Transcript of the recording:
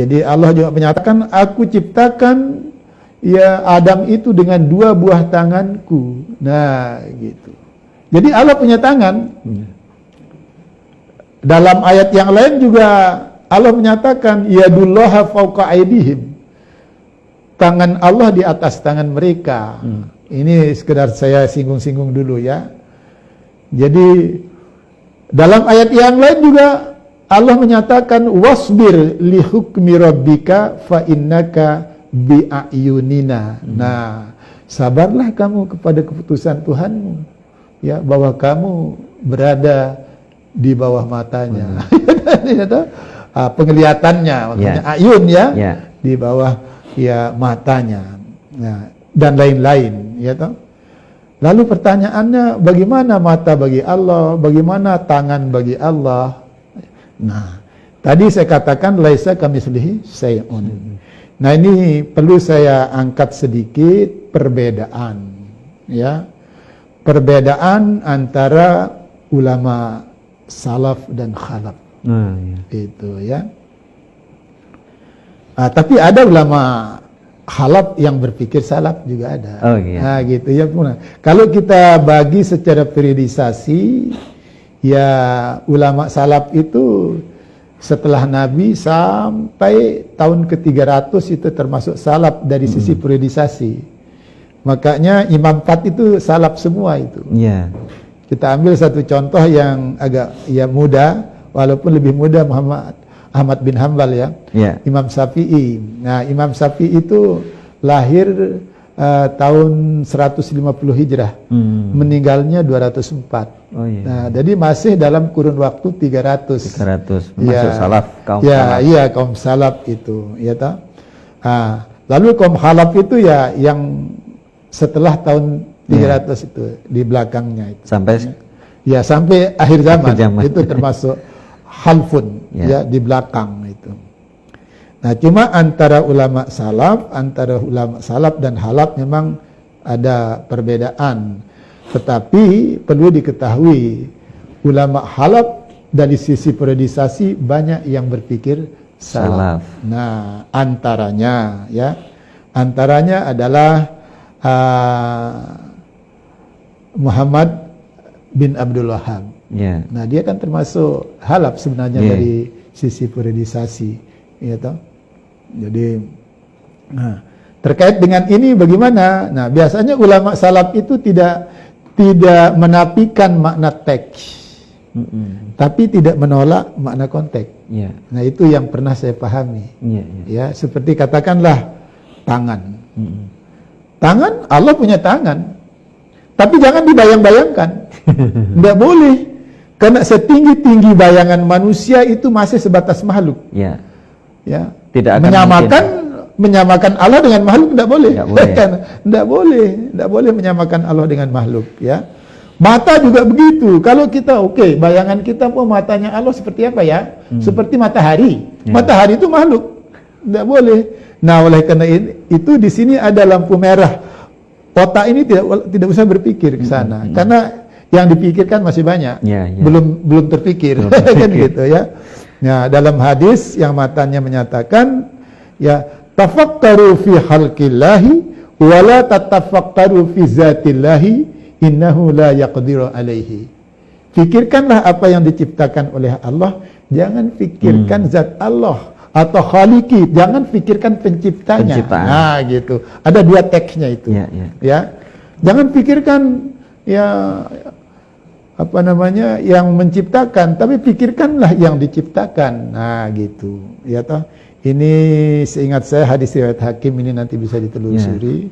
Jadi Allah juga menyatakan, aku ciptakan ya Adam itu dengan 2 buah tanganku. Nah, gitu. Jadi Allah punya tangan. Dalam ayat yang lain juga Allah menyatakan, yadullaha fawqa aydihim. Tangan Allah di atas tangan mereka. Ini sekedar saya singgung-singgung dulu ya. Jadi dalam ayat yang lain juga Allah menyatakan, wasbir li hukmi rabbika fa innaka bi'ayunina. Nah, sabarlah kamu kepada keputusan Tuhanmu, ya, bahwa kamu berada di bawah matanya. Penglihatannya, maksudnya ayun ya, di bawah ya matanya. Nah, dan lain-lain, ya toh. Lalu pertanyaannya, bagaimana mata bagi Allah, bagaimana tangan bagi Allah? Nah, tadi saya katakan laisa kamitslihi syai'un. Nah, ini perlu saya angkat sedikit perbedaan, ya. Perbedaan antara ulama salaf dan khalaf. Itu ya. Tapi ada ulama khalaf yang berpikir salaf juga ada. Nah, gitu ya. Kalau kita bagi secara periodisasi, ya ulama salaf itu setelah Nabi sampai tahun ke-300 itu termasuk salaf dari sisi periodisasi. Makanya Imam 4 itu salaf semua itu. Kita ambil satu contoh yang agak ya muda, walaupun lebih muda, Ahmad bin Hanbal ya. Imam Syafi'i. Nah, Imam Syafi'i itu lahir tahun 150 Hijrah. Meninggalnya 204. Nah, jadi masih dalam kurun waktu 300. Masuk salaf, kaum salaf. Iya, kaum salaf itu, ya toh. Lalu kaum khalaf itu ya yang setelah tahun 300 itu di belakangnya itu. Sampai akhir zaman. Itu termasuk halfun ya di belakang itu. Nah, cuma antara ulama salaf dan khalaf memang ada perbedaan. Tetapi perlu diketahui, ulama khalaf dari sisi periodisasi banyak yang berpikir salaf. Nah, antaranya adalah Muhammad bin Abdul Wahhab. Nah, dia kan termasuk khalaf sebenarnya dari sisi periodisasi, ya toh. Jadi, terkait dengan ini bagaimana? Nah, biasanya ulama salaf itu tidak menafikan makna teks, tapi tidak menolak makna konteks. Nah, itu yang pernah saya pahami. Ya, seperti katakanlah tangan. Tangan, Allah punya tangan, tapi jangan dibayang-bayangkan. Tidak boleh, karena setinggi-tinggi bayangan manusia itu masih sebatas makhluk. Ya, tidak akan menyamakan Allah dengan makhluk, tidak boleh. Tidak boleh menyamakan Allah dengan makhluk. Ya, mata juga begitu. Kalau kita bayangan kita matanya Allah seperti apa ya? Seperti matahari. Matahari itu makhluk, tidak boleh. Nah, oleh karena itu di sini ada lampu merah. Otak ini tidak usah berpikir ke sana, karena yang dipikirkan masih banyak, belum terpikir, kan gitu ya. Nah, dalam hadis yang matanya menyatakan, ya, tafakkaru fi khalqillahi wa la tatafakkaru fi zatillahi innahu la yaqdiru alaihi. Fikirkanlah apa yang diciptakan oleh Allah, jangan pikirkan zat Allah atau khaliki, jangan pikirkan penciptanya. Nah, gitu. Ada 2 teksnya itu. Ya. Jangan pikirkan yang menciptakan, tapi pikirkanlah yang diciptakan. Nah, gitu. Ya toh. Ini seingat saya hadis riwayat Hakim, ini nanti bisa ditelusuri.